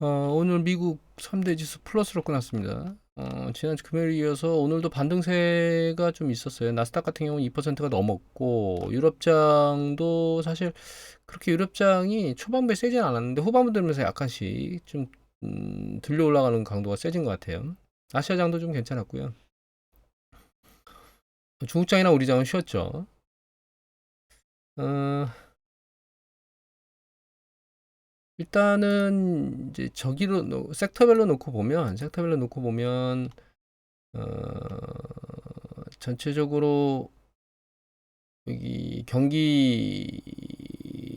오늘 미국 3대 지수 플러스로 끝났습니다. 지난주 금요일에 이어서 오늘도 반등세가 좀 있었어요. 나스닥 같은 경우는 2%가 넘었고, 유럽장도 사실 그렇게 유럽장이 초반부에 세진 않았는데 후반부 들면서 약간씩 좀 들려 올라가는 강도가 세진 것 같아요. 아시아장도 좀 괜찮았고요. 중국장이나 우리장은 쉬었죠. 어, 일단은 이제 섹터별로 놓고 보면 어, 전체적으로 여기 경기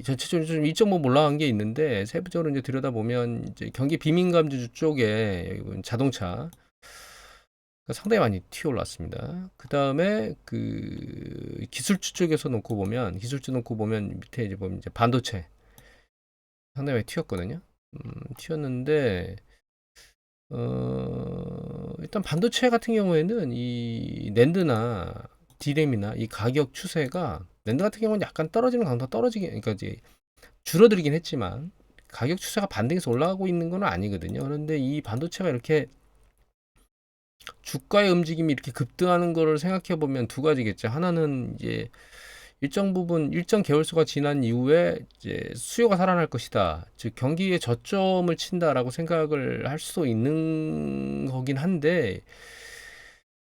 전체적으로 좀 1.5 올라간 게 있는데 세부적으로 이제 들여다보면 이제 경기 비민감주 쪽에 여기 보면 자동차 상당히 많이 튀어 올랐습니다. 그 다음에 그 기술주 놓고 보면 밑에 이제 보면 이제 반도체 상당히 많이 튀었거든요. 튀었는데 일단 반도체 같은 경우에는 이 낸드나 디램이나 이 가격 추세가 낸드 같은 경우는 약간 떨어지는 강도가 떨어지긴, 그러니까 이제 줄어들긴 했지만 가격 추세가 반등해서 올라가고 있는 건 아니거든요. 그런데 이 반도체가 이렇게 주가의 움직임이 이렇게 급등하는 거를 생각해 보면 두 가지겠죠. 하나는 이제 일정 부분 일정 개월수가 지난 이후에 이제 수요가 살아날 것이다. 즉 경기에 저점을 친다라고 생각을 할 수 있는 거긴 한데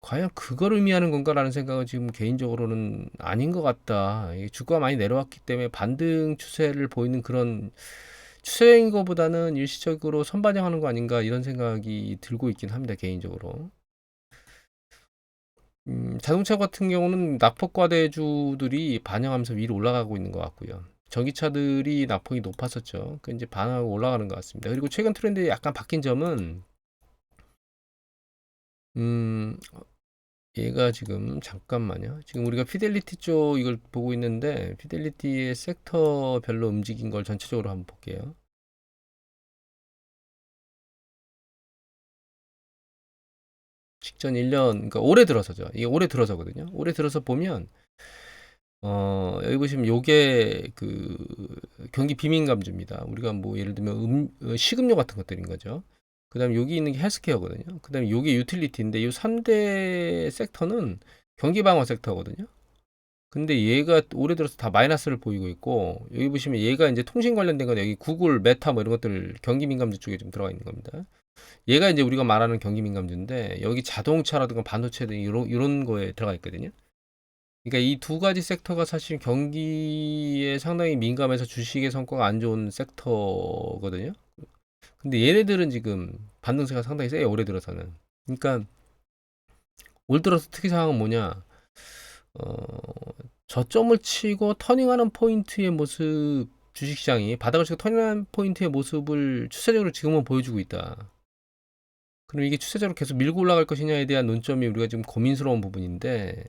과연 그걸 의미하는 건가라는 생각은 지금 개인적으로는 아닌 것 같다. 이게 주가가 많이 내려왔기 때문에 반등 추세를 보이는 그런 추세인 것보다는 일시적으로 선반영하는 거 아닌가 이런 생각이 들고 있긴 합니다. 개인적으로. 자동차 같은 경우는 낙폭과대주들이 반영하면서 위로 올라가고 있는 것 같고요. 전기차들이 낙폭이 높았었죠. 그 이제 반응하고 올라가는 것 같습니다. 그리고 최근 트렌드에 약간 바뀐 점은 음, 얘가 지금 잠깐만요. 지금 우리가 피델리티 쪽 이걸 보고 있는데 피델리티의 섹터별로 움직인 걸 전체적으로 한번 볼게요. 직전 1년, 그러니까 올해 들어서죠. 이게 올해 들어서거든요. 올해 들어서 보면 여기 보시면 요게 그 경기 비민감주입니다. 우리가 뭐 예를 들면 식음료 같은 것들인 거죠. 그다음에 여기 있는 게 헬스케어거든요. 그다음에 요게 유틸리티인데 요 3대 섹터는 경기 방어 섹터거든요. 근데 얘가 올해 들어서 다 마이너스를 보이고 있고 여기 보시면 얘가 이제 통신 관련된 건 여기 구글, 메타 뭐 이런 것들 경기 민감주 쪽에 좀 들어가 있는 겁니다. 얘가 이제 우리가 말하는 경기 민감주인데 여기 자동차라든가 반도체 등 이런 거에 들어가 있거든요. 그러니까 이 두 가지 섹터가 사실 경기에 상당히 민감해서 주식의 성과가 안 좋은 섹터거든요. 근데 얘네들은 지금 반등세가 상당히 세요. 올해 들어서는. 그러니까 올 들어서 특이 사항은 뭐냐? 어, 저점을 치고 터닝하는 포인트의 모습, 주식시장이 바닥을 치고 터닝하는 포인트의 모습을 추세적으로 지금은 보여주고 있다. 그럼 이게 추세적으로 계속 밀고 올라갈 것이냐에 대한 논점이 우리가 지금 고민스러운 부분인데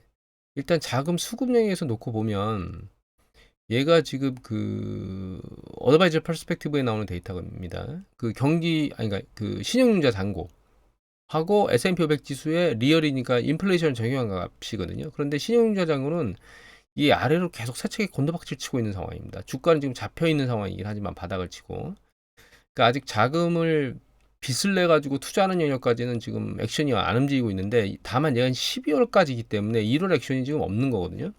일단 자금 수급량에서 놓고 보면 얘가 지금 그 어드바이저 퍼스펙티브에 나오는 데이터입니다. 그 경기 아니 그러니까 그 신용융자 잔고 하고 S&P 500 지수의 리얼이니까 인플레이션 적용한 값이거든요. 그런데 신용융자 잔고는 이 아래로 계속 세차게 곤두박질 치고 있는 상황입니다. 주가는 지금 잡혀 있는 상황이긴 하지만 바닥을 치고 그러니까 아직 자금을 빚을 내 가지고 투자하는 영역까지는 지금 액션이 안 움직이고 있는데 다만 얘는 12월까지이기 때문에 1월 액션이 지금 없는 거거든요.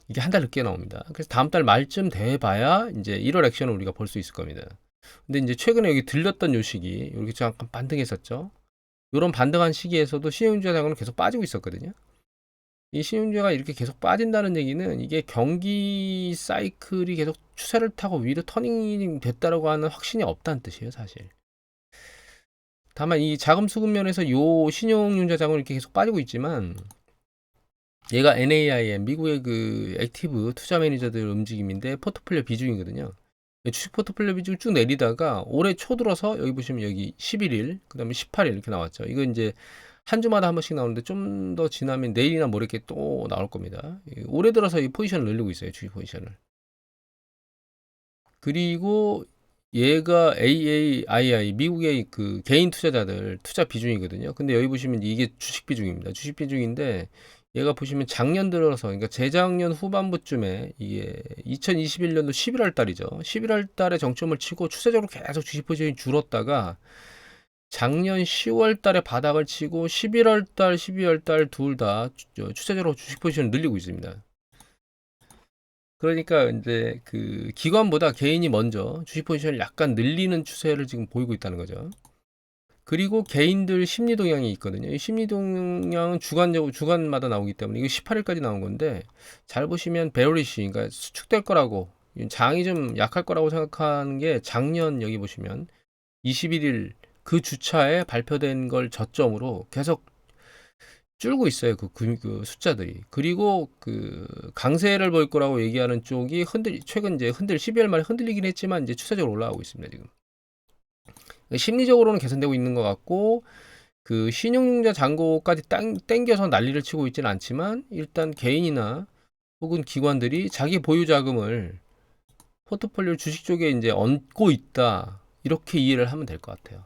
이게 한 달 늦게 나옵니다. 그래서 다음 달 말쯤 돼 봐야 이제 1월 액션을 우리가 볼 수 있을 겁니다. 근데 이제 최근에 여기 들렸던 요 시기, 여기 잠깐 반등했었죠. 이런 반등한 시기에서도 신용주가 장은 계속 빠지고 있었거든요. 이 신용주가 이렇게 계속 빠진다는 얘기는 이게 경기 사이클이 계속 추세를 타고 위로 터닝 됐다라고 하는 확신이 없다는 뜻이에요, 사실. 다만 이 자금 수급 면에서 요 신용융자 자금은 이렇게 계속 빠지고 있지만 얘가 NAIM 미국의 그 액티브 투자 매니저들 움직임인데 포트폴리오 비중이거든요. 주식 포트폴리오 비중 쭉 내리다가 올해 초 들어서 여기 보시면 여기 11일, 그다음에 18일 이렇게 나왔죠. 이거 이제 한 주마다 한 번씩 나오는데 좀 더 지나면 내일이나 모레께 또 나올 겁니다. 올해 들어서 이 포지션을 늘리고 있어요. 주식 포지션을. 그리고 얘가 AAII 미국의 그 개인 투자자들 투자 비중이거든요. 근데 여기 보시면 이게 주식 비중입니다. 주식 비중인데 얘가 보시면 작년 들어서, 그러니까 재작년 후반부쯤에 이게 2021년도 11월 달이죠. 11월 달에 정점을 치고 추세적으로 계속 주식 포지션이 줄었다가 작년 10월 달에 바닥을 치고 11월 달, 12월 달 둘 다 추세적으로 주식 포지션을 늘리고 있습니다. 그러니까 이제 그 기관보다 개인이 먼저 주식 포지션을 약간 늘리는 추세를 지금 보이고 있다는 거죠. 그리고 개인들 심리 동향이 있거든요. 이 심리 동향은 주간마다 나오기 때문에 이거 18일까지 나온 건데, 잘 보시면 베어리시, 그러니까 수축될 거라고, 장이 좀 약할 거라고 생각하는 게 작년 여기 보시면 21일 그 주차에 발표된 걸 저점으로 계속 줄고 있어요. 그 숫자들이. 그리고 그 강세를 볼 거라고 얘기하는 쪽이 최근 이제 12월 말에 흔들리긴 했지만 이제 추세적으로 올라가고 있습니다, 지금. 심리적으로는 개선되고 있는 것 같고, 그 신용융자 잔고까지 땡겨서 난리를 치고 있지는 않지만, 일단 개인이나 혹은 기관들이 자기 보유 자금을 포트폴리오 주식 쪽에 이제 얹고 있다, 이렇게 이해를 하면 될 것 같아요.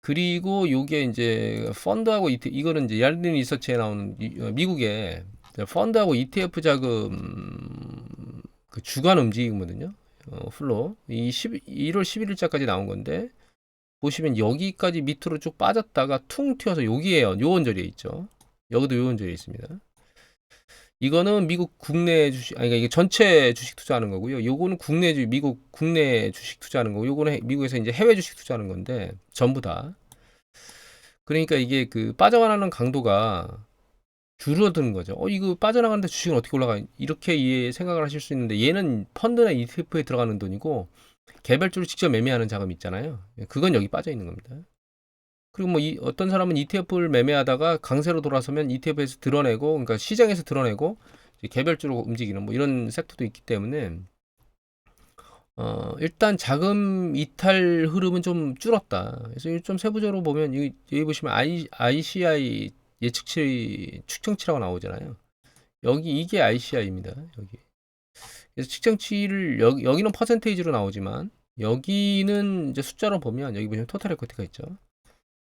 그리고 요게 이제 펀드하고 이거는 이제 얄린 리서치에 나오는 미국의 펀드하고 ETF 자금 그 주간 움직이거든요. 플로 이 1월 11일자까지 나온 건데, 보시면 여기까지 밑으로 쭉 빠졌다가 퉁 튀어서 여기에요. 요원절에 있죠. 여기도 요원절에 있습니다. 이거는 미국 국내 주식, 아니, 그러니까 이게 전체 주식 투자하는 거고요. 요거는 미국 국내 주식 투자하는 거고, 요거는 미국에서 이제 해외 주식 투자하는 건데, 전부 다. 그러니까 이게 그 빠져나가는 강도가 줄어드는 거죠. 이거 빠져나가는데 주식은 어떻게 올라가? 이렇게 생각을 하실 수 있는데, 얘는 펀드나 ETF에 들어가는 돈이고, 개별적으로 직접 매매하는 자금이 있잖아요. 그건 여기 빠져 있는 겁니다. 그리고 뭐 어떤 사람은 ETF를 매매하다가 강세로 돌아서면 ETF에서 드러내고, 그러니까 시장에서 드러내고 개별적으로 움직이는 뭐 이런 섹터도 있기 때문에, 일단 자금 이탈 흐름은 좀 줄었다. 그래서 좀 세부적으로 보면 여기 보시면 ICI 예측치 측정치라고 나오잖아요. 이게 ICI입니다. 여기. 그래서 측정치를 여기는 퍼센테이지로 나오지만, 여기는 이제 숫자로 보면, 여기 보시면 토탈 에쿼티가 있죠.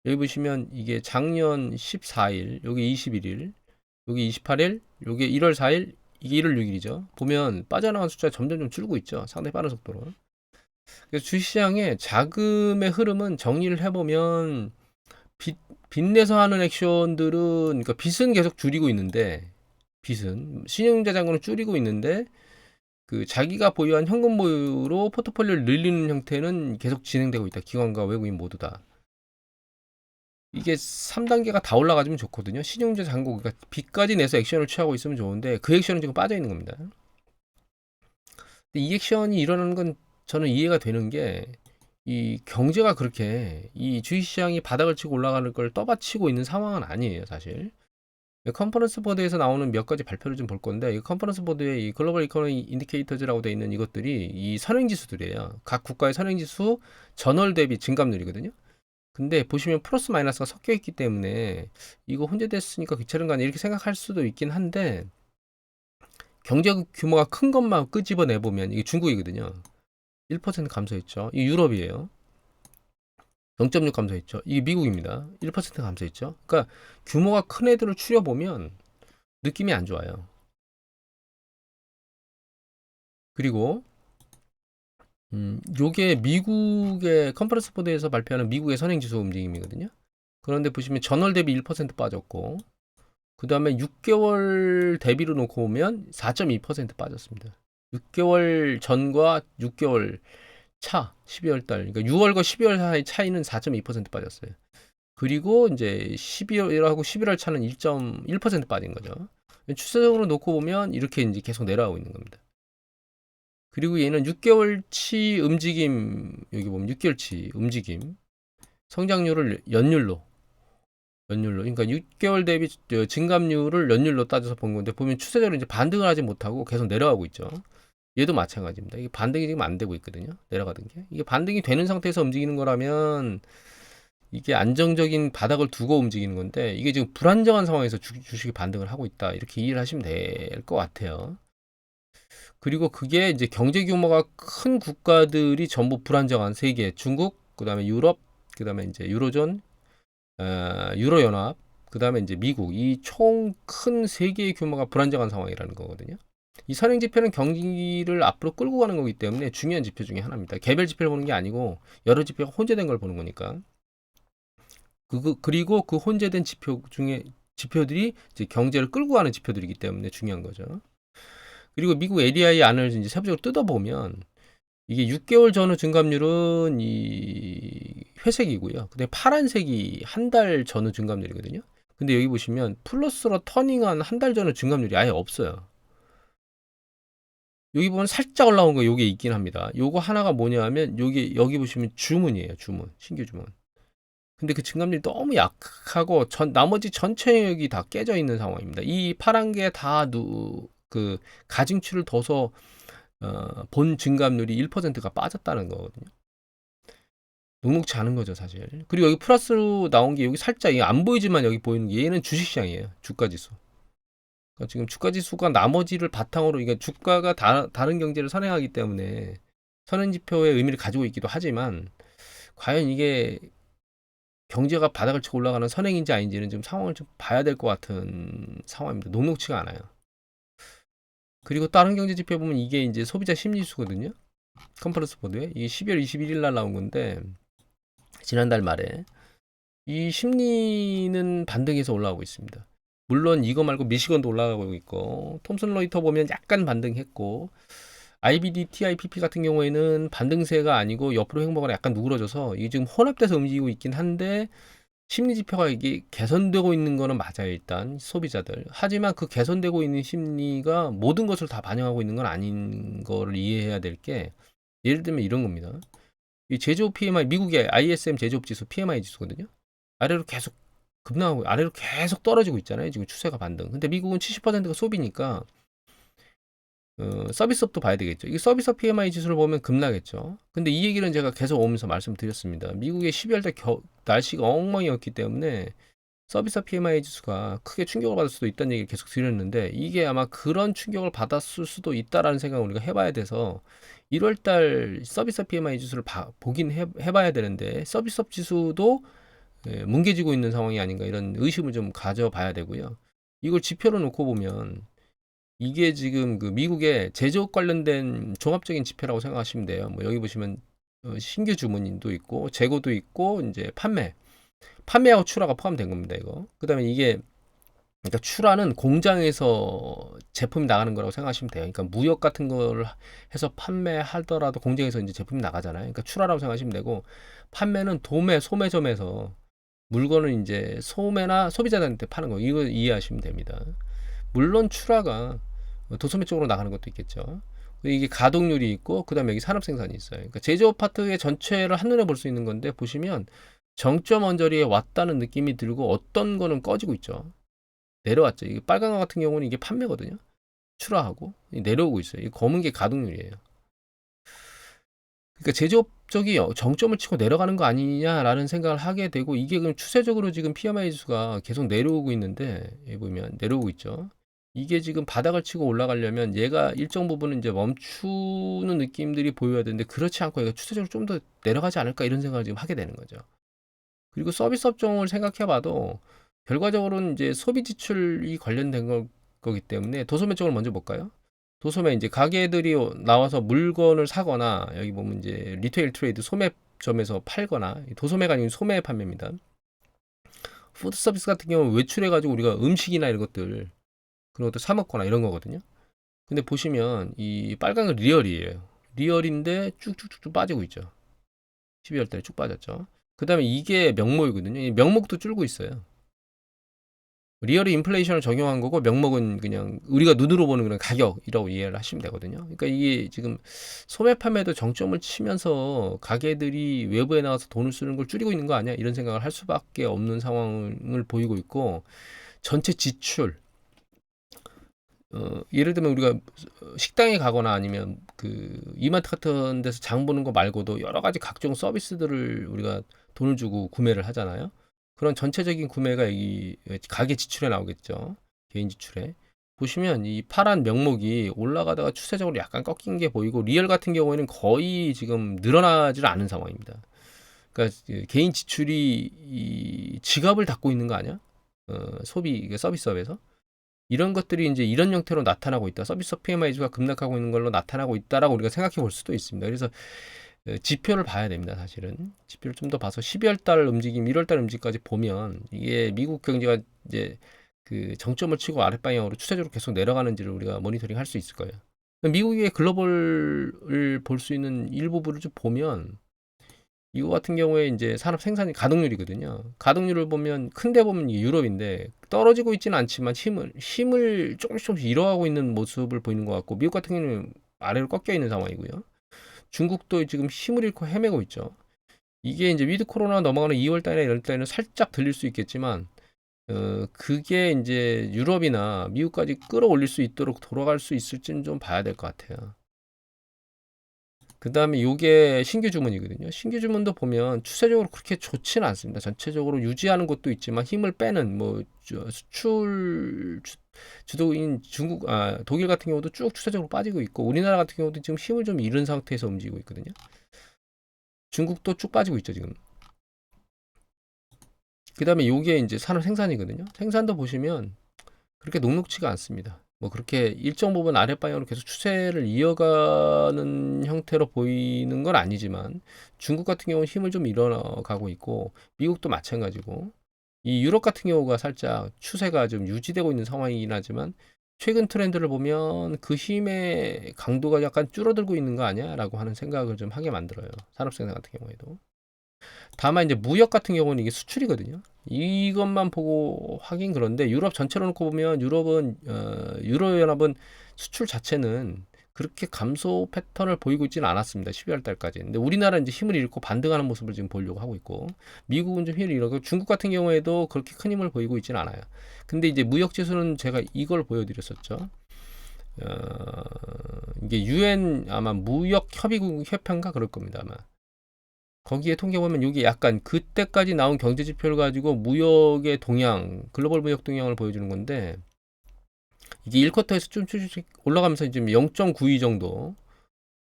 여기 보시면 이게 작년 14일, 여기 21일, 여기 28일, 여기 1월 4일, 이게 1월 6일이죠. 보면 빠져나간 숫자 점점 좀 줄고 있죠. 상당히 빠른 속도로. 그래서 주시장의 자금의 흐름은 정리를 해보면, 빚내서 하는 액션들은, 그러니까 빚은 계속 줄이고 있는데, 신용자산고는 줄이고 있는데, 그 자기가 보유한 현금 보유로 포트폴리오를 늘리는 형태는 계속 진행되고 있다. 기관과 외국인 모두 다. 이게 3단계가 다 올라가주면 좋거든요. 신용자 잔고, 그러니까 빚까지 내서 액션을 취하고 있으면 좋은데, 그 액션은 지금 빠져 있는 겁니다. 근데 이 액션이 일어나는 건 저는 이해가 되는 게, 이 경제가 그렇게 이 주식시장이 바닥을 치고 올라가는 걸 떠받치고 있는 상황은 아니에요, 사실. 컨퍼런스 보드에서 나오는 몇 가지 발표를 좀 볼 건데, 이 컨퍼런스 보드에 이 글로벌 이코노미 인디케이터즈라고 되어 있는 이것들이 이 선행지수들이에요. 각 국가의 선행지수 전월 대비 증감률이거든요. 근데 보시면 플러스 마이너스가 섞여 있기 때문에 이거 혼재됐으니까 귀찮은 거 아니야 이렇게 생각할 수도 있긴 한데, 경제 규모가 큰 것만 끄집어내 보면 이게 중국이거든요. 1% 감소했죠. 이 유럽이에요. 0.6 감소했죠. 이게 미국입니다. 1% 감소했죠. 그러니까 규모가 큰 애들을 추려보면 느낌이 안 좋아요. 그리고 요게 미국의 컨퍼런스 보드에서 발표하는 미국의 선행지수 움직임이거든요. 그런데 보시면 전월 대비 1% 빠졌고, 그 다음에 6개월 대비로 놓고 보면 4.2% 빠졌습니다. 6개월 전과 6개월 차, 12월 달, 그러니까 6월과 12월 사이 차이는 4.2% 빠졌어요. 그리고 이제 12월하고 11월 차는 1.1% 빠진 거죠. 추세적으로 놓고 보면 이렇게 이제 계속 내려가고 있는 겁니다. 그리고 얘는 6개월치 움직임, 여기 보면 6개월치 움직임, 성장률을 연율로, 그러니까 6개월 대비 증감률을 연율로 따져서 본 건데, 보면 추세적으로 이제 반등을 하지 못하고 계속 내려가고 있죠. 얘도 마찬가지입니다. 이게 반등이 지금 안 되고 있거든요. 내려가던 게. 이게 반등이 되는 상태에서 움직이는 거라면, 이게 안정적인 바닥을 두고 움직이는 건데, 이게 지금 불안정한 상황에서 주식이 반등을 하고 있다. 이렇게 이해를 하시면 될 것 같아요. 그리고 그게 이제 경제 규모가 큰 국가들이 전부 불안정한 세계, 중국, 그 다음에 유럽, 그 다음에 이제 유로존, 유로연합, 그 그다음에 이제 미국, 이 총 큰 세 개의 규모가 불안정한 상황이라는 거거든요. 이 선행 지표는 경기를 앞으로 끌고 가는 거기 때문에 중요한 지표 중에 하나입니다. 개별 지표를 보는 게 아니고 여러 지표가 혼재된 걸 보는 거니까. 그리고 그 혼재된 지표 중에 지표들이 이제 경제를 끌고 가는 지표들이기 때문에 중요한 거죠. 그리고 미국 ADI 안을 이제 세부적으로 뜯어보면 이게 6개월 전후 증감률은 이 회색이고요. 근데 파란색이 한 달 전후 증감률이거든요. 근데 여기 보시면 플러스로 터닝한 한 달 전후 증감률이 아예 없어요. 여기 보면 살짝 올라온 거 요게 있긴 합니다. 요거 하나가 뭐냐면 여기 보시면 주문이에요. 주문. 신규 주문. 근데 그 증감률이 너무 약하고 나머지 전체 영역이 다 깨져 있는 상황입니다. 이 파란 게 다 그 가중치를 둬서 본 증감률이 1%가 빠졌다는 거거든요. 녹록치 않은 거죠, 사실. 그리고 여기 플러스로 나온 게 여기 살짝 안 보이지만 여기 보이는 게 얘는 주식시장이에요. 주가지수. 그러니까 지금 주가지수가 나머지를 바탕으로 이게 주가가 다른 경제를 선행하기 때문에 선행지표의 의미를 가지고 있기도 하지만 과연 이게 경제가 바닥을 치고 올라가는 선행인지 아닌지는 지금 상황을 좀 봐야 될 것 같은 상황입니다. 녹록치가 않아요. 그리고 다른 경제 지표 보면 이게 이제 소비자 심리지수거든요. 컨퍼런스 보드에 이게 12월 21일 날 나온 건데 지난달 말에 이 심리는 반등해서 올라가고 있습니다. 물론 이거 말고 미시건도 올라가고 있고 톰슨 로이터 보면 약간 반등했고 IBD, TIPP 같은 경우에는 반등세가 아니고 옆으로 횡보가 약간 누그러져서 이게 지금 혼합돼서 움직이고 있긴 한데 심리 지표가 이게 개선되고 있는 거는 맞아요. 일단 소비자들. 하지만 그 개선되고 있는 심리가 모든 것을 다 반영하고 있는 건 아닌 거를 이해해야 될 게 예를 들면 이런 겁니다. 이 제조업 PMI 미국의 ISM 제조업 지수 PMI 지수거든요. 아래로 계속 급락하고 아래로 계속 떨어지고 있잖아요. 지금 추세가 반등. 근데 미국은 70%가 소비니까 서비스업도 봐야 되겠죠. 이 서비스업 PMI 지수를 보면 급락했죠. 근데 이 얘기는 제가 계속 오면서 말씀드렸습니다. 미국의 12월 달 날씨가 엉망이었기 때문에 서비스업 PMI 지수가 크게 충격을 받을 수도 있다는 얘기를 계속 드렸는데 이게 아마 그런 충격을 받았을 수도 있다라는 생각을 우리가 해봐야 돼서 1월 달 서비스업 PMI 지수를 보긴 해봐야 되는데 서비스업 지수도 뭉개지고 있는 상황이 아닌가 이런 의심을 좀 가져봐야 되고요. 이걸 지표로 놓고 보면 이게 지금 그 미국의 제조업 관련된 종합적인 지표라고 생각하시면 돼요. 뭐 여기 보시면 신규 주문도 있고 재고도 있고 이제 판매하고 출하가 포함된 겁니다. 이거. 그다음에 이게 그러니까 출하는 공장에서 제품이 나가는 거라고 생각하시면 돼요. 그러니까 무역 같은 거를 해서 판매하더라도 공장에서 이제 제품이 나가잖아요. 그러니까 출하라고 생각하시면 되고 판매는 소매점에서 물건을 이제 소매나 소비자들한테 파는 거 이거 이해하시면 됩니다. 물론 출하가 도소매 쪽으로 나가는 것도 있겠죠. 이게 가동률이 있고 그다음에 여기 산업 생산이 있어요. 그러니까 제조업 파트의 전체를 한눈에 볼 수 있는 건데 보시면 정점 언저리에 왔다는 느낌이 들고 어떤 거는 꺼지고 있죠. 내려왔죠. 이게 빨간 거 같은 경우는 이게 판매거든요. 출하하고 내려오고 있어요. 이 검은 게 가동률이에요. 그러니까 제조업 쪽이 정점을 치고 내려가는 거 아니냐라는 생각을 하게 되고 이게 그럼 추세적으로 지금 PMI 지수가 계속 내려오고 있는데 여기 보면 내려오고 있죠. 이게 지금 바닥을 치고 올라가려면 얘가 일정 부분은 이제 멈추는 느낌들이 보여야 되는데 그렇지 않고 얘가 추세적으로 좀 더 내려가지 않을까 이런 생각을 지금 하게 되는 거죠. 그리고 서비스 업종을 생각해봐도 결과적으로는 이제 소비 지출이 관련된 거기 때문에 도소매 쪽을 먼저 볼까요? 도소매 이제 가게들이 나와서 물건을 사거나 여기 보면 이제 리테일 트레이드 소매점에서 팔거나 도소매가 아니고 소매 판매입니다. 푸드 서비스 같은 경우는 외출해 가지고 우리가 음식이나 이런 것들 그런 것들 사 먹거나 이런 거거든요. 근데 보시면 이 빨간 건 리얼이에요. 리얼인데 쭉쭉쭉 빠지고 있죠. 12월 달에 쭉 빠졌죠. 그다음에 이게 명목이거든요. 이 명목도 줄고 있어요. 리얼이 인플레이션을 적용한 거고 명목은 그냥 우리가 눈으로 보는 그런 가격이라고 이해를 하시면 되거든요. 그러니까 이게 지금 소매 판매도 정점을 치면서 가게들이 외부에 나가서 돈을 쓰는 걸 줄이고 있는 거 아니야? 이런 생각을 할 수밖에 없는 상황을 보이고 있고 전체 지출 예를 들면 우리가 식당에 가거나 아니면 그 이마트 같은 데서 장 보는 거 말고도 여러 가지 각종 서비스들을 우리가 돈을 주고 구매를 하잖아요. 그런 전체적인 구매가 이 가계 지출에 나오겠죠. 개인 지출에. 보시면 이 파란 명목이 올라가다가 추세적으로 약간 꺾인 게 보이고 리얼 같은 경우에는 거의 지금 늘어나질 않은 상황입니다. 그러니까 개인 지출이 이 지갑을 닫고 있는 거 아니야? 소비 서비스업에서 이런 것들이 이제 이런 형태로 나타나고 있다. 서비스업 PMI 지수가 급락하고 있는 걸로 나타나고 있다라고 우리가 생각해 볼 수도 있습니다. 그래서 지표를 봐야 됩니다. 사실은 지표를 좀 더 봐서 12월 달 움직임, 1월 달 움직임까지 보면 이게 미국 경제가 이제 그 정점을 치고 아랫방향으로 추세적으로 계속 내려가는지를 우리가 모니터링 할 수 있을 거예요. 미국의 글로벌을 볼 수 있는 일부분을 좀 보면 이거 같은 경우에 이제 산업 생산이 가동률이거든요. 가동률을 보면 큰데 보면 이게 유럽인데 떨어지고 있지는 않지만 힘을 조금씩 잃어가고 있는 모습을 보이는 것 같고, 미국 같은 경우는 아래로 꺾여 있는 상황이고요. 중국도 지금 힘을 잃고 헤매고 있죠. 이게 이제 위드 코로나 넘어가는 2월 달이나 이럴 때는 살짝 들릴 수 있겠지만 그게 이제 유럽이나 미국까지 끌어올릴 수 있도록 돌아갈 수 있을지는 좀 봐야 될 것 같아요. 그 다음에 요게 신규 주문이거든요. 신규 주문도 보면 추세적으로 그렇게 좋지는 않습니다. 전체적으로 유지하는 것도 있지만 힘을 빼는 뭐 수출 주도인 중국, 독일 같은 경우도 쭉 추세적으로 빠지고 있고, 우리나라 같은 경우도 지금 힘을 좀 잃은 상태에서 움직이고 있거든요. 중국도 쭉 빠지고 있죠, 지금. 그 다음에 요게 이제 산업 생산이거든요. 생산도 보시면 그렇게 녹록지가 않습니다. 뭐 그렇게 일정 부분 아랫방향으로 계속 추세를 이어가는 형태로 보이는 건 아니지만, 중국 같은 경우는 힘을 좀 잃어가고 있고, 미국도 마찬가지고, 이 유럽 같은 경우가 살짝 추세가 좀 유지되고 있는 상황이긴 하지만, 최근 트렌드를 보면 그 힘의 강도가 약간 줄어들고 있는 거 아니야? 라고 하는 생각을 좀 하게 만들어요. 산업생산 같은 경우에도. 다만 이제 무역 같은 경우는 이게 수출이거든요. 이것만 보고 하긴 그런데, 유럽 전체로 놓고 보면 유럽은 유로연합은 수출 자체는 그렇게 감소 패턴을 보이고 있지는 않았습니다. 12월 달까지. 근데 우리나라는 이제 힘을 잃고 반등하는 모습을 지금 보려고 하고 있고, 미국은 좀 힘을 잃고, 중국 같은 경우에도 그렇게 큰 힘을 보이고 있지는 않아요. 근데 이제 무역 지수는 제가 이걸 보여드렸었죠. 이게 유엔 아마 무역 협의국 협회인가 그럴 겁니다, 아마. 거기에 통계 보면 이게 약간 그때까지 나온 경제 지표를 가지고 무역의 동향, 글로벌 무역 동향을 보여주는 건데, 이게 1쿼터에서 좀 올라가면서 지금 0.92 정도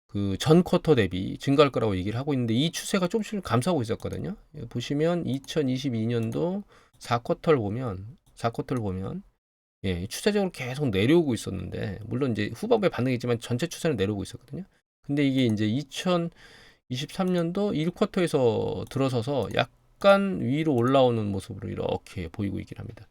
그 전 쿼터 대비 증가할 거라고 얘기를 하고 있는데, 이 추세가 조금씩 감소하고 있었거든요. 보시면 2022년도 4쿼터를 보면 예, 추세적으로 계속 내려오고 있었는데, 물론 이제 후반부에 반등했지만 전체 추세는 내려오고 있었거든요. 근데 이게 이제 2023년도 1쿼터에서 들어서서 약간 위로 올라오는 모습으로 이렇게 보이고 있긴 합니다.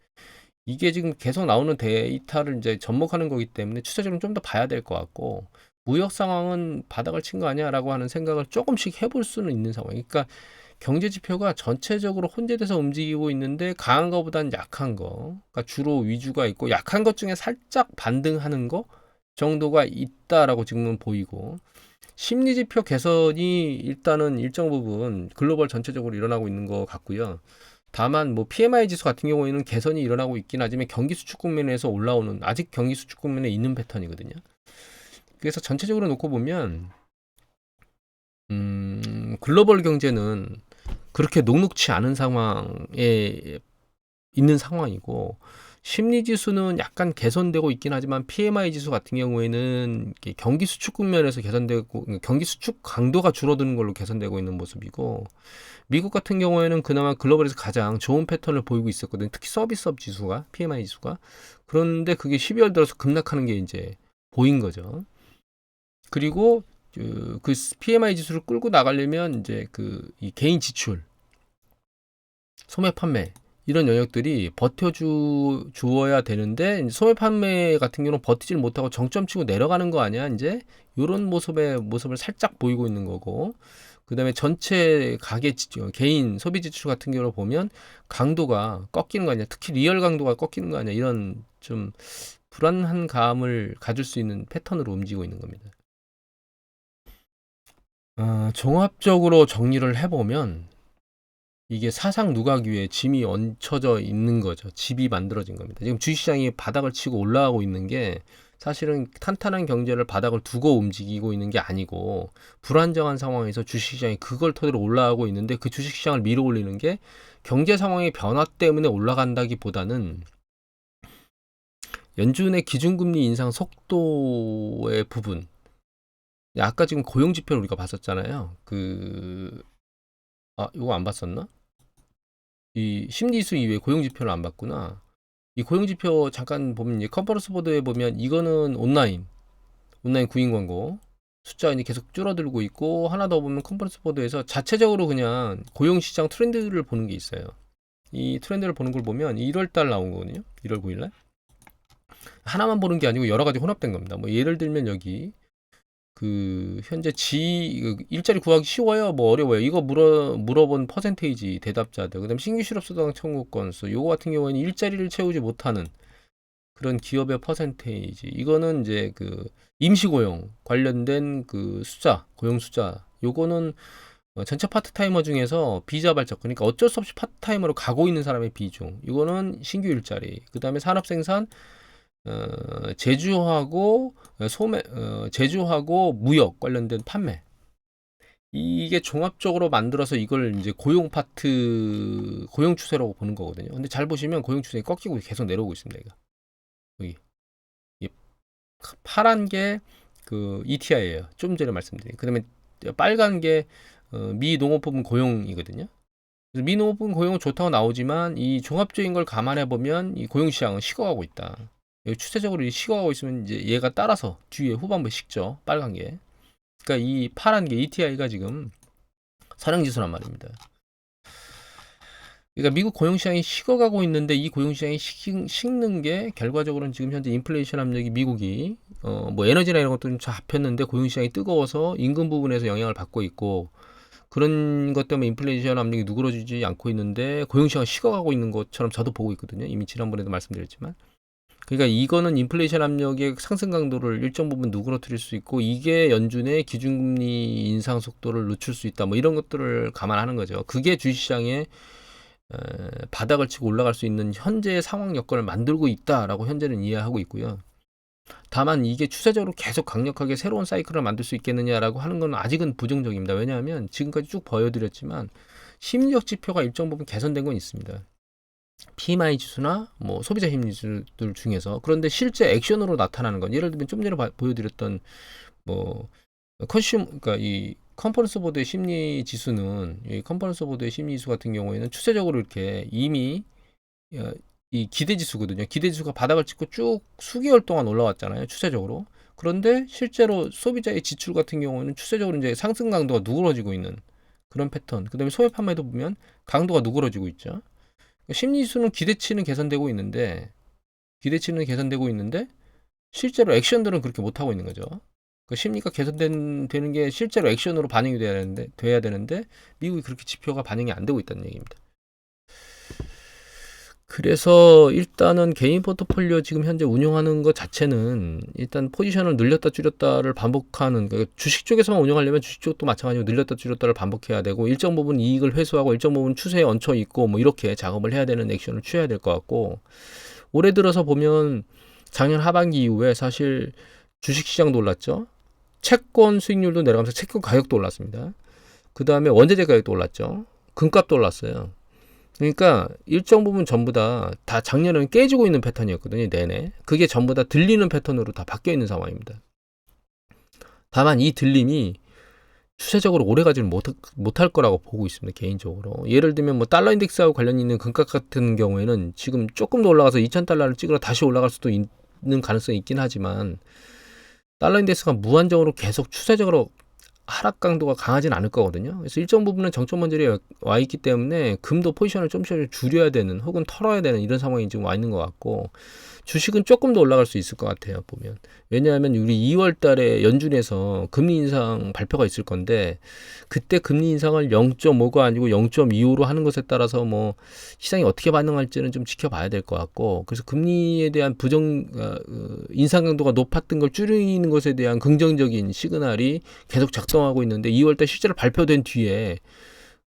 이게 지금 계속 나오는 데이터를 이제 접목하는 거기 때문에 추세적으로 좀 더 봐야 될 것 같고, 무역 상황은 바닥을 친 거 아니야라고 하는 생각을 조금씩 해볼 수는 있는 상황. 그러니까 경제 지표가 전체적으로 혼재돼서 움직이고 있는데, 강한 거보다는 약한 거, 그러니까 주로 위주가 있고 약한 것 중에 살짝 반등하는 거 정도가 있다라고 지금은 보이고, 심리 지표 개선이 일단은 일정 부분 글로벌 전체적으로 일어나고 있는 것 같고요. 다만 뭐 PMI 지수 같은 경우에는 개선이 일어나고 있긴 하지만 경기 수축 국면에서 올라오는, 아직 경기 수축 국면에 있는 패턴이거든요. 그래서 전체적으로 놓고 보면 글로벌 경제는 그렇게 녹록치 않은 상황에 있는 상황이고, 심리 지수는 약간 개선되고 있긴 하지만 PMI 지수 같은 경우에는 경기 수축 국면에서 개선되고, 경기 수축 강도가 줄어드는 걸로 개선되고 있는 모습이고, 미국 같은 경우에는 그나마 글로벌에서 가장 좋은 패턴을 보이고 있었거든요. 특히 서비스업 지수가, PMI 지수가. 그런데 그게 12월 들어서 급락하는 게 이제 보인 거죠. 그리고 그 PMI 지수를 끌고 나가려면 이제 이 개인 지출, 소매 판매, 이런 영역들이 버텨주어야 되는데, 소매 판매 같은 경우는 버티질 못하고 정점 치고 내려가는 거 아니야? 이제 이런 모습을 살짝 보이고 있는 거고, 그 다음에 전체 개인 소비 지출 같은 경우를 보면 강도가 꺾이는 거 아니야? 특히 리얼 강도가 꺾이는 거 아니야? 이런 좀 불안한 감을 가질 수 있는 패턴으로 움직이고 있는 겁니다. 종합적으로 정리를 해보면 이게 사상 누각 위에 짐이 얹혀져 있는 거죠. 집이 만들어진 겁니다. 지금 주식시장이 바닥을 치고 올라가고 있는 게 사실은 탄탄한 경제를 바닥을 두고 움직이고 있는 게 아니고, 불안정한 상황에서 주식시장이 그걸 토대로 올라가고 있는데, 그 주식시장을 밀어 올리는 게 경제 상황의 변화 때문에 올라간다기보다는 연준의 기준금리 인상 속도의 부분. 아까 지금 고용지표를 우리가 봤었잖아요. 이거 안 봤었나? 이 심리지수 이외에 고용지표를 안 봤구나. 이 고용지표 잠깐 보면 이제 컨퍼런스 보드에 보면 이거는 온라인 구인 광고 숫자가 이제 계속 줄어들고 있고, 하나 더 보면 컨퍼런스 보드에서 자체적으로 그냥 고용시장 트렌드를 보는 게 있어요. 이 트렌드를 보는 걸 보면 1월달 나온 거거든요. 1월 9일날 하나만 보는 게 아니고 여러 가지 혼합된 겁니다. 뭐 예를 들면 여기 그 현재 일자리 구하기 쉬워요, 뭐 어려워요, 이거 물어본 퍼센테이지 대답자들, 그다음 신규 실업수당 청구 건수, 요거 같은 경우에는 일자리를 채우지 못하는 그런 기업의 퍼센테이지, 이거는 이제 그 임시고용 관련된 그 숫자, 고용 숫자, 요거는 전체 파트타이머 중에서 비자발적, 그러니까 어쩔 수 없이 파트타이머로 가고 있는 사람의 비중, 이거는 신규 일자리, 그 다음에 산업생산, 제조하고 제조하고 무역 관련된 판매, 이게 종합적으로 만들어서 이걸 이제 고용 파트, 고용 추세라고 보는 거거든요. 근데 잘 보시면 고용 추세가 꺾이고 계속 내려오고 있습니다. 이거 여기 이 파란 게 그 ETI예요. 좀 전에 말씀드린. 그다음에 빨간 게 미농업부문 고용이거든요. 그래서 미농업부문 고용은 좋다고 나오지만 이 종합적인 걸 감안해 보면 이 고용 시장은 식어가고 있다. 추세적으로 식어가고 있으면 이제 얘가 따라서 뒤에 후반부에 식죠. 빨간 게. 그러니까 이 파란 게 ETI가 지금 선행지수란 말입니다. 그러니까 미국 고용시장이 식어가고 있는데, 이 고용시장이 식는 게 결과적으로는 지금 현재 인플레이션 압력이 미국이 뭐 에너지나 이런 것도 좀 잡혔는데 고용시장이 뜨거워서 임금 부분에서 영향을 받고 있고, 그런 것 때문에 인플레이션 압력이 누그러지지 않고 있는데 고용시장이 식어가고 있는 것처럼 저도 보고 있거든요. 이미 지난번에도 말씀드렸지만. 그러니까 이거는 인플레이션 압력의 상승 강도를 일정 부분 누그러뜨릴 수 있고, 이게 연준의 기준금리 인상 속도를 늦출 수 있다, 뭐 이런 것들을 감안하는 거죠. 그게 주식시장에 바닥을 치고 올라갈 수 있는 현재의 상황 여건을 만들고 있다라고 현재는 이해하고 있고요. 다만 이게 추세적으로 계속 강력하게 새로운 사이클을 만들 수 있겠느냐라고 하는 건 아직은 부정적입니다. 왜냐하면 지금까지 쭉 보여드렸지만 심리적 지표가 일정 부분 개선된 건 있습니다. PMI 지수나 뭐 소비자 심리 지수들 중에서. 그런데 실제 액션으로 나타나는 건, 예를 들면 좀 전에 보여드렸던 뭐 그러니까 이 컨퍼런스 보드의 심리 지수는, 이 컨퍼런스 보드의 심리 지수 같은 경우에는 추세적으로 이렇게 이미 이 기대 지수거든요. 기대 지수가 바닥을 찍고 쭉 수개월 동안 올라왔잖아요, 추세적으로. 그런데 실제로 소비자의 지출 같은 경우는 추세적으로 이제 상승 강도가 누그러지고 있는 그런 패턴. 그다음에 소매 판매도 보면 강도가 누그러지고 있죠. 심리 지수는 기대치는 개선되고 있는데 실제로 액션들은 그렇게 못 하고 있는 거죠. 그 심리가 개선되는 게 실제로 액션으로 반영이 돼야 되는데 미국이 그렇게 지표가 반영이 안 되고 있다는 얘기입니다. 그래서 일단은 개인 포트폴리오 지금 현재 운영하는 것 자체는 일단 포지션을 늘렸다 줄였다를 반복하는, 그러니까 주식 쪽에서만 운영하려면 주식 쪽도 마찬가지로 늘렸다 줄였다를 반복해야 되고, 일정 부분 이익을 회수하고 일정 부분 추세에 얹혀 있고 뭐 이렇게 작업을 해야 되는 액션을 취해야 될 것 같고, 올해 들어서 보면 작년 하반기 이후에 사실 주식시장도 올랐죠. 채권 수익률도 내려가면서 채권 가격도 올랐습니다. 그 다음에 원자재 가격도 올랐죠. 금값도 올랐어요. 그러니까 일정 부분 전부 다 작년에는 깨지고 있는 패턴이었거든요, 내내. 그게 전부 다 들리는 패턴으로 다 바뀌어 있는 상황입니다. 다만 이 들림이 추세적으로 오래 가지는 못할 거라고 보고 있습니다, 개인적으로. 예를 들면 뭐 달러 인덱스하고 관련 있는 금값 같은 경우에는 지금 조금 더 올라가서 2,000달러를 찍으러 다시 올라갈 수도 있는 가능성이 있긴 하지만, 달러 인덱스가 무한정으로 계속 추세적으로 하락 강도가 강하진 않을 거거든요. 그래서 일정 부분은 정점 원절에 와 있기 때문에 금도 포지션을 좀씩 줄여야 되는, 혹은 털어야 되는 이런 상황이 지금 와 있는 것 같고, 주식은 조금 더 올라갈 수 있을 것 같아요, 보면. 왜냐하면 우리 2월 달에 연준에서 금리 인상 발표가 있을 건데, 그때 금리 인상을 0.5가 아니고 0.25로 하는 것에 따라서 뭐 시장이 어떻게 반응할지는 좀 지켜봐야 될 것 같고, 그래서 금리에 대한 인상 강도가 높았던 걸 줄이는 것에 대한 긍정적인 시그널이 계속 작동하고 있는데, 2월 달 실제로 발표된 뒤에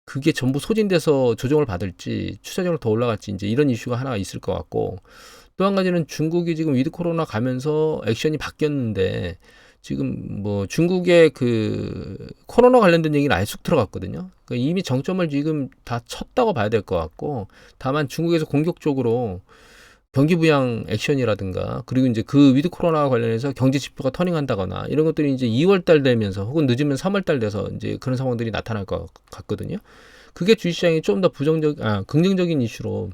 그게 전부 소진돼서 조정을 받을지 추세적으로 더 올라갈지, 이제 이런 이슈가 하나 있을 것 같고, 또 한 가지는 중국이 지금 위드 코로나 가면서 액션이 바뀌었는데, 지금 뭐 중국의 그 코로나 관련된 얘기는 아예 쑥 들어갔거든요. 그러니까 이미 정점을 지금 다 쳤다고 봐야 될 것 같고, 다만 중국에서 공격적으로 경기 부양 액션이라든가 그리고 이제 그 위드 코로나와 관련해서 경제 지표가 터닝한다거나 이런 것들이 이제 2월 달 되면서 혹은 늦으면 3월 달 돼서 이제 그런 상황들이 나타날 것 같거든요. 그게 주식시장이 좀 더 긍정적인 이슈로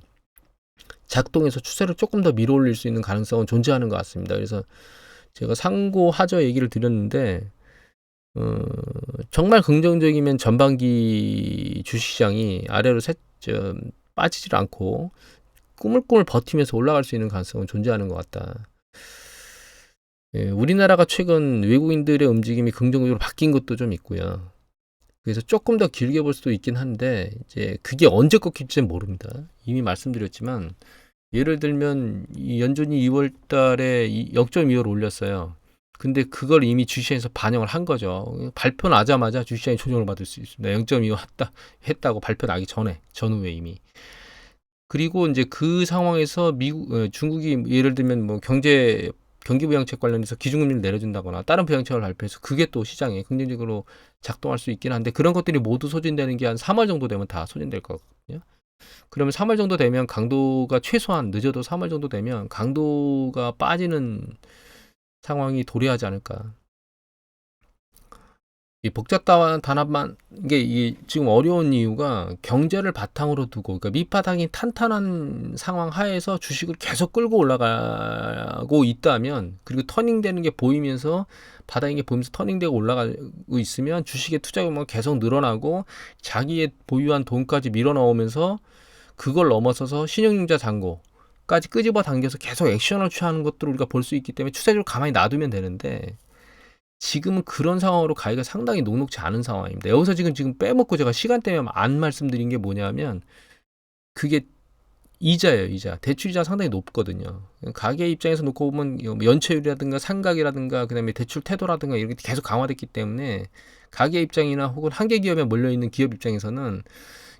작동해서 추세를 조금 더 밀어올릴 수 있는 가능성은 존재하는 것 같습니다. 그래서 제가 상고하저 얘기를 드렸는데 정말 긍정적이면 전반기 주식시장이 아래로 빠지질 않고 꾸물꾸물 버티면서 올라갈 수 있는 가능성은 존재하는 것 같다. 예, 우리나라가 최근 외국인들의 움직임이 긍정적으로 바뀐 것도 좀 있고요. 그래서 조금 더 길게 볼 수도 있긴 한데 이제 그게 언제 꺾일지는 모릅니다. 이미 말씀드렸지만 예를 들면 이 연준이 2월 달에 0.25를 올렸어요. 근데 그걸 이미 주시장에서 반영을 한 거죠. 발표 나자마자 주시장이 조정을 받을 수 있습니다. 0.25 했다고 발표 나기 전후에 이미. 그리고 이제 그 상황에서 중국이 예를 들면 뭐 경기 부양책 관련해서 기준금리를 내려준다거나 다른 부양책을 발표해서 그게 또 시장에 긍정적으로 작동할 수 있긴 한데 그런 것들이 모두 소진되는 게 한 3월 정도 되면 다 소진될 거거든요. 그러면 3월 정도 되면 강도가 최소한 늦어도 3월 정도 되면 강도가 빠지는 상황이 도래하지 않을까. 이 복잡한 단합만 이게 지금 어려운 이유가 경제를 바탕으로 두고 그러니까 밑바닥이 탄탄한 상황 하에서 주식을 계속 끌고 올라가고 있다면 그리고 터닝되는 게 보이면서 바닥인 게 보이면서 터닝되고 올라가고 있으면 주식의 투자 규모가 계속 늘어나고 자기의 보유한 돈까지 밀어 넣으면서 그걸 넘어서서 신용융자 잔고까지 끄집어 당겨서 계속 액션을 취하는 것들을 우리가 볼 수 있기 때문에 추세적으로 가만히 놔두면 되는데 지금은 그런 상황으로 가기가 상당히 녹록지 않은 상황입니다. 여기서 지금 빼먹고 제가 시간 때문에 안 말씀드린 게 뭐냐면 그게 이자예요, 이자. 대출이자 상당히 높거든요. 가계 입장에서 놓고 보면 연체율이라든가 상각이라든가 그다음에 대출 태도라든가 이렇게 계속 강화됐기 때문에 가계 입장이나 혹은 한계 기업에 몰려 있는 기업 입장에서는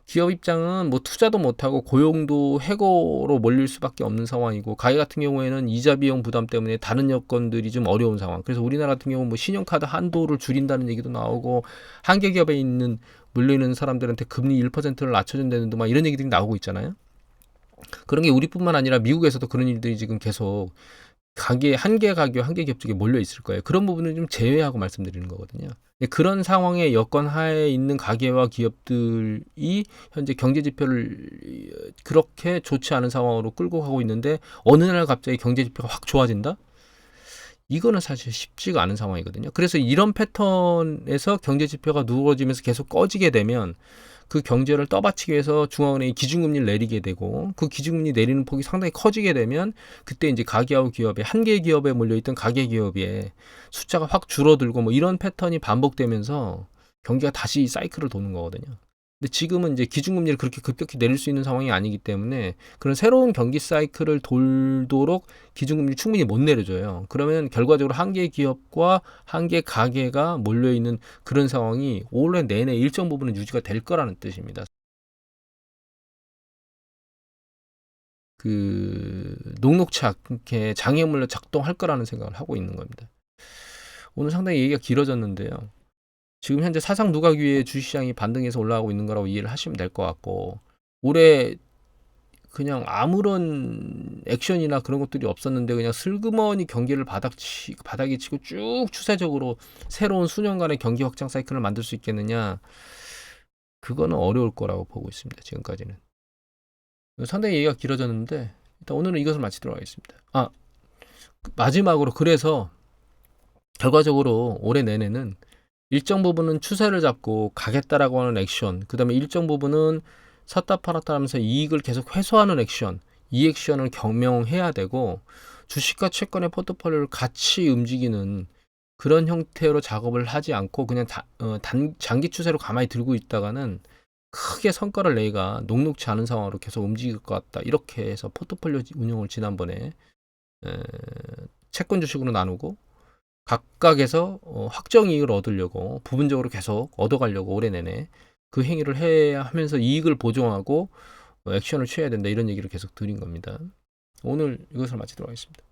기업 입장은 뭐 투자도 못하고 고용도 해고로 몰릴 수밖에 없는 상황이고 가계 같은 경우에는 이자 비용 부담 때문에 다른 여건들이 좀 어려운 상황. 그래서 우리나라 같은 경우 뭐 신용카드 한도를 줄인다는 얘기도 나오고 한계 기업에 있는 물려있는 사람들한테 금리 1%를 낮춰준다는 막 이런 얘기들이 나오고 있잖아요. 그런 게 우리뿐만 아니라 미국에서도 그런 일들이 지금 계속 한계 가격, 한계 기업 쪽에 몰려 있을 거예요. 그런 부분을 좀 제외하고 말씀드리는 거거든요. 그런 상황의 여건 하에 있는 가계와 기업들이 현재 경제 지표를 그렇게 좋지 않은 상황으로 끌고 가고 있는데 어느 날 갑자기 경제 지표가 확 좋아진다? 이거는 사실 쉽지가 않은 상황이거든요. 그래서 이런 패턴에서 경제 지표가 누워지면서 계속 꺼지게 되면 그 경제를 떠받치기 위해서 중앙은행이 기준금리를 내리게 되고 그 기준금리 내리는 폭이 상당히 커지게 되면 그때 이제 가계하고 기업에 한개 기업에 몰려있던 가계 기업의 숫자가 확 줄어들고 뭐 이런 패턴이 반복되면서 경기가 다시 사이클을 도는 거거든요. 근데 지금은 이제 기준금리를 그렇게 급격히 내릴 수 있는 상황이 아니기 때문에 그런 새로운 경기 사이클을 돌도록 기준금리를 충분히 못 내려줘요. 그러면 결과적으로 한개 기업과 한개 가계가 몰려있는 그런 상황이 올해 내내 일정 부분은 유지가 될 거라는 뜻입니다. 녹록치 않게 장애물로 작동할 거라는 생각을 하고 있는 겁니다. 오늘 상당히 얘기가 길어졌는데요. 지금 현재 사상 누각 위에 주식시장이 반등해서 올라가고 있는 거라고 이해를 하시면 될 것 같고 올해 그냥 아무런 액션이나 그런 것들이 없었는데 그냥 슬그머니 경기를 바닥에 치고 쭉 추세적으로 새로운 수년간의 경기 확장 사이클을 만들 수 있겠느냐 그거는 어려울 거라고 보고 있습니다. 지금까지는 상당히 얘기가 길어졌는데 일단 오늘은 이것을 마치도록 하겠습니다. 마지막으로 그래서 결과적으로 올해 내내는 일정 부분은 추세를 잡고 가겠다라고 하는 액션, 그 다음에 일정 부분은 샀다 팔았다 하면서 이익을 계속 회수하는 액션, 이 액션을 경명해야 되고 주식과 채권의 포트폴리오를 같이 움직이는 그런 형태로 작업을 하지 않고 그냥 장기 추세로 가만히 들고 있다가는 크게 성과를 내기가 녹록지 않은 상황으로 계속 움직일 것 같다. 이렇게 해서 포트폴리오 운영을 지난번에 채권 주식으로 나누고 각각에서 확정 이익을 얻으려고 부분적으로 계속 얻어가려고 올해 내내 그 행위를 해야 하면서 이익을 보정하고 액션을 취해야 된다 이런 얘기를 계속 드린 겁니다. 오늘 이것을 마치도록 하겠습니다.